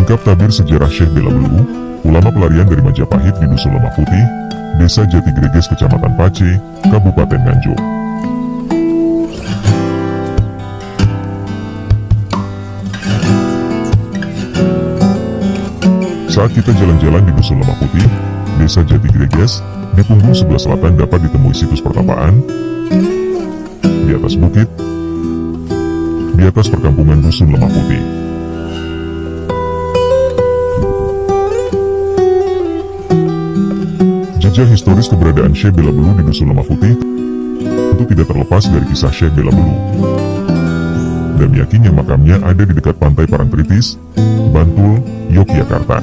Menyingkap tabir sejarah Syekh Bela Belu, ulama pelarian dari Majapahit di Dusun Lemah Putih, Desa Jati Greges, Kecamatan Pace, Kabupaten Nganjuk. Saat kita jalan-jalan di Dusun Lemah Putih, Desa Jati Greges, di punggung sebelah selatan dapat ditemui situs pertapaan. Di atas bukit, di atas perkampungan Dusun Lemah Putih. Jejak historis keberadaan Syekh Bela Belu di Dusun Lemah Putih tentu tidak terlepas dari kisah Syekh Bela Belu. Dan yakinnya makamnya ada di dekat pantai Parangtritis, Bantul, Yogyakarta.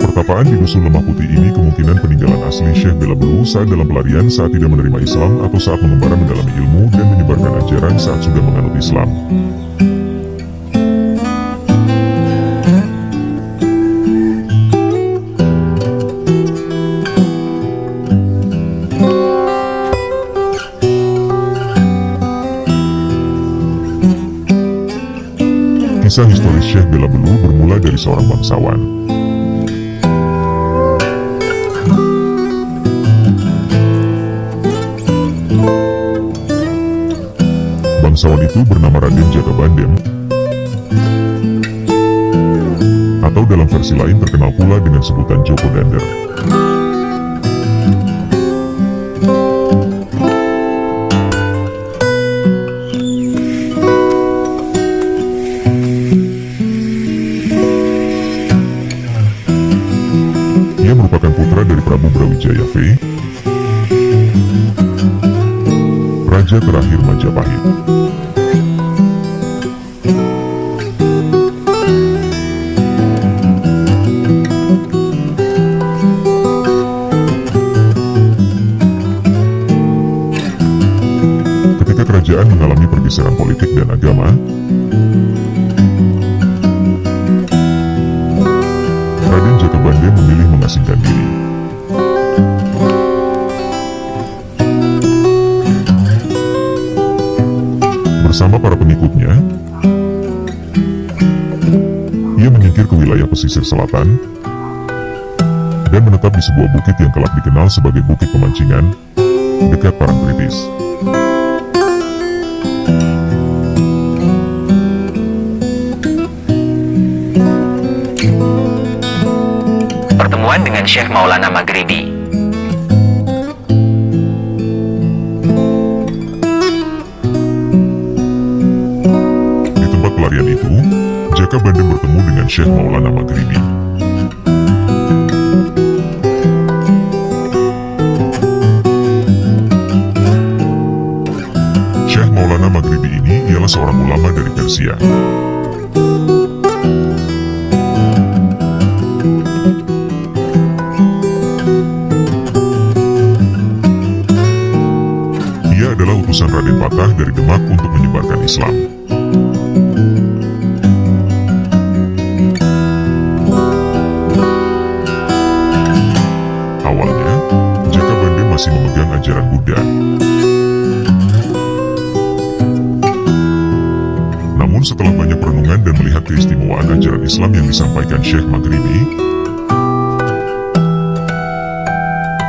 Pertapaan di Dusun Lemah Putih ini kemungkinan peninggalan asli Syekh Bela Belu saat dalam pelarian saat tidak menerima Islam atau saat mengembara mendalami ilmu dan menyebarkan ajaran saat sudah menganut Islam. Kisah historis Syekh Bela Belu bermula dari seorang bangsawan. Bangsawan itu bernama Raden Jaka Bandem, atau dalam versi lain terkenal pula dengan sebutan Joko Dander. Ia merupakan putra dari Prabu Brawijaya V, Raja terakhir Majapahit. Ketika kerajaan mengalami pergeseran politik dan agama, Raden Jaka Bandem memilih mengasingkan diri. Bersama para pengikutnya, ia menyingkir ke wilayah pesisir selatan dan menetap di sebuah bukit yang kelak dikenal sebagai Bukit Pemancingan, dekat Parangtritis. Pertemuan dengan Syekh Maulana Maghribi. Pelarian itu, Jaka Bandem bertemu dengan Syekh Maulana Maghribi. Syekh Maulana Maghribi ini ialah seorang ulama dari Persia. Ia adalah utusan Raden Patah dari Demak untuk menyebarkan Islam. Awalnya, Jaka Bandem masih memegang ajaran Buddha. Namun setelah banyak perenungan dan melihat keistimewaan ajaran Islam yang disampaikan Syekh Maghribi,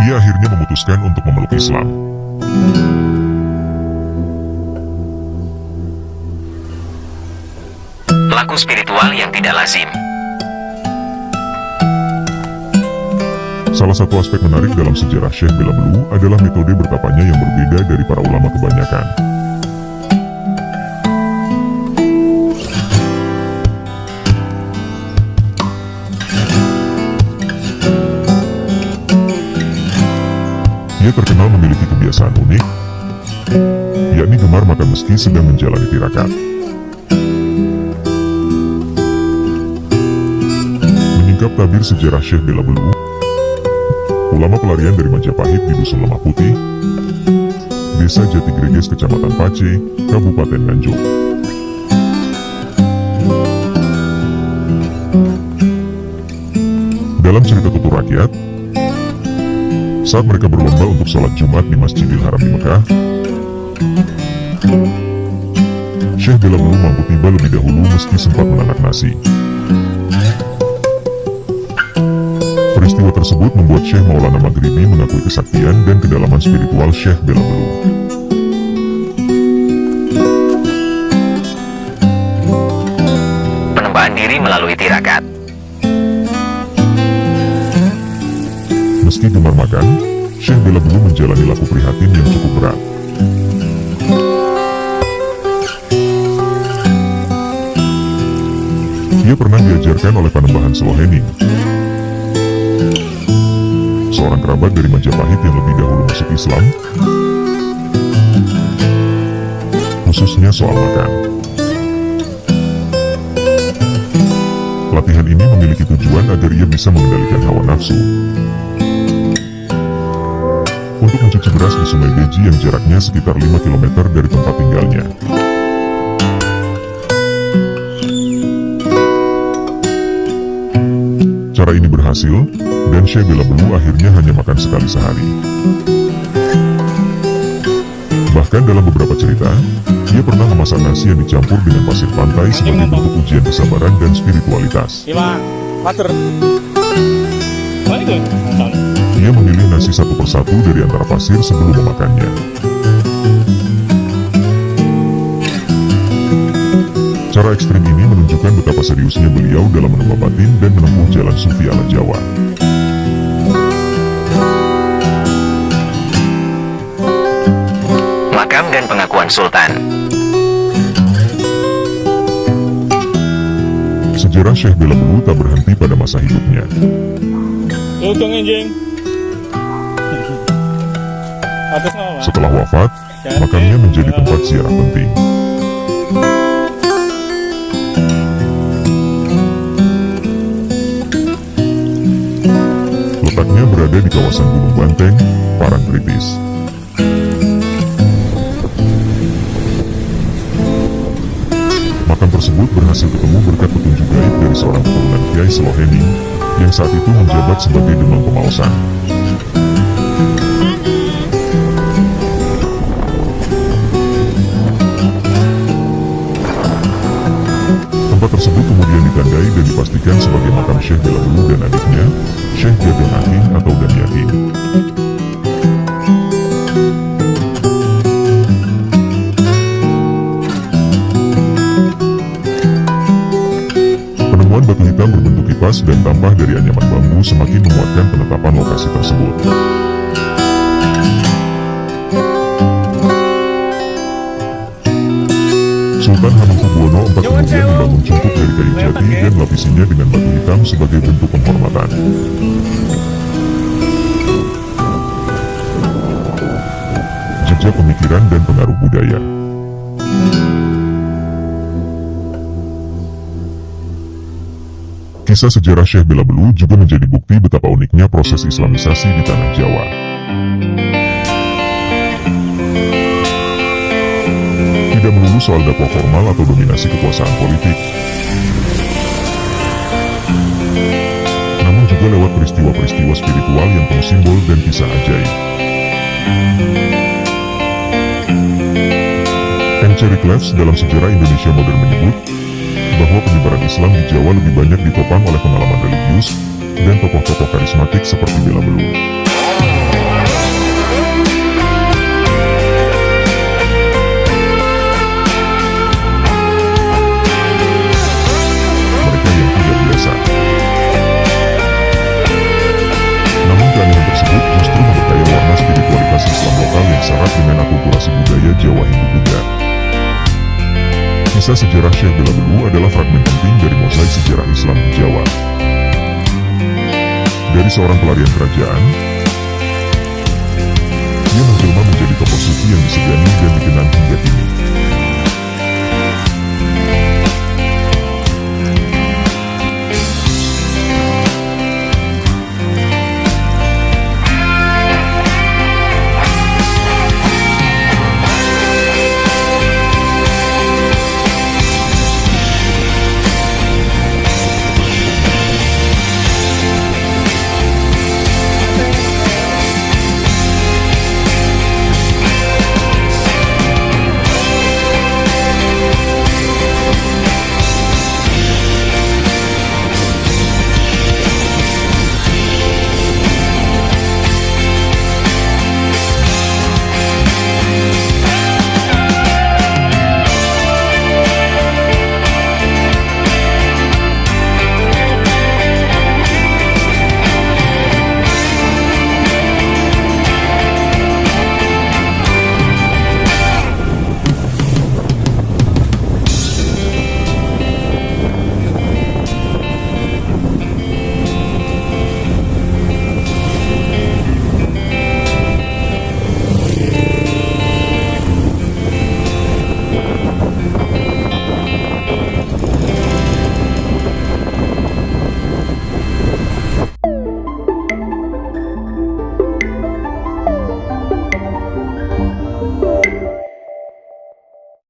ia akhirnya memutuskan untuk memeluk Islam. Laku spiritual yang tidak lazim. Salah satu aspek menarik dalam sejarah Syekh Bela Belu adalah metode bertapanya yang berbeda dari para ulama kebanyakan. Ia terkenal memiliki kebiasaan unik, yakni gemar makan meski sedang menjalani tirakat. Menyingkap tabir sejarah Syekh Bela Belu, ulama pelarian dari Majapahit di Dusun Lemah Putih, Desa Jati Greges, Kecamatan Pace, Kabupaten Nganjuk. Dalam cerita Tutur Rakyat, saat mereka berlomba untuk sholat Jumat di Masjidil Haram di Mekah, Syekh Bela Belu mampu tiba lebih dahulu meski sempat menanak nasi. Peristiwa tersebut membuat Syekh Maulana Maghribi mengakui kesaktian dan kedalaman spiritual Syekh Bela Belu. Penembaan diri melalui tirakat. Meski gemar makan, Syekh Bela Belu menjalani laku prihatin yang cukup berat. Ia pernah diajarkan oleh Panembahan Slohening, seorang kerabat dari Majapahit yang lebih dahulu masuk Islam, khususnya soal makan. Latihan ini memiliki tujuan agar ia bisa mengendalikan hawa nafsu. Untuk mencuci beras di Sungai Beji yang jaraknya sekitar 5 km dari tempat tinggalnya. Cara ini berhasil, dan Syekh Bela Belu akhirnya hanya makan sekali sehari. Bahkan dalam beberapa cerita, ia pernah memasak nasi yang dicampur dengan pasir pantai sebagai bentuk ujian kesabaran dan spiritualitas. Ia memilih nasi satu persatu dari antara pasir sebelum memakannya. Cara ekstrim ini menunjukkan betapa seriusnya beliau dalam menambah batin dan menempuh jalan sufi ala Jawa. Makam dan pengakuan Sultan. Sejarah Syekh Bela Belu tak berhenti pada masa hidupnya. Setelah wafat, makamnya menjadi tempat ziarah penting. Letaknya berada di kawasan Gunung Banteng, Parangtritis. Makam tersebut berhasil ketemu berkat petunjuk gaib dari seorang keturunan Kiai Slohening yang saat itu menjabat sebagai Demang Pemaosan. Tempat tersebut kemudian ditandai dan dipastikan sebagai makam Syekh Bela Belu dan adiknya, Syekh Jagan Aking atau Daniyakin. Penemuan batu hitam berbentuk kipas dan tampah dari anyaman bambu semakin menguatkan penetapan lokasi tersebut. Sultan Hamengkubuwono IV kemudian membangun cungkup dari kayu jati dan lapisinya dengan batu hitam sebagai bentuk penghormatan. Jejak pemikiran dan pengaruh budaya. Kisah sejarah Syekh Bela Belu juga menjadi bukti betapa uniknya proses Islamisasi di tanah Jawa. Tidak melulu soal dakwah formal atau dominasi kekuasaan politik, namun juga lewat peristiwa-peristiwa spiritual yang penuh simbol dan kisah ajaib. M.C. Reclefs dalam Sejarah Indonesia Modern menyebut bahwa penyebaran Islam di Jawa lebih banyak ditopang oleh pengalaman religius dan tokoh-tokoh karismatik seperti Bela Belu. Mereka yang tidak biasa. Namun keanehan tersebut justru memperkaya warna spiritualitas Islam lokal yang syarat dengan akulturasi budaya Jawa Hindu-Buddha. Kisah sejarah Syekh Bela Belu adalah fragmen penting dari mosaik sejarah Islam di Jawa. Dari seorang pelarian kerajaan, ia menjelma menjadi tokoh sufi yang disegani dan dikenang hingga kini.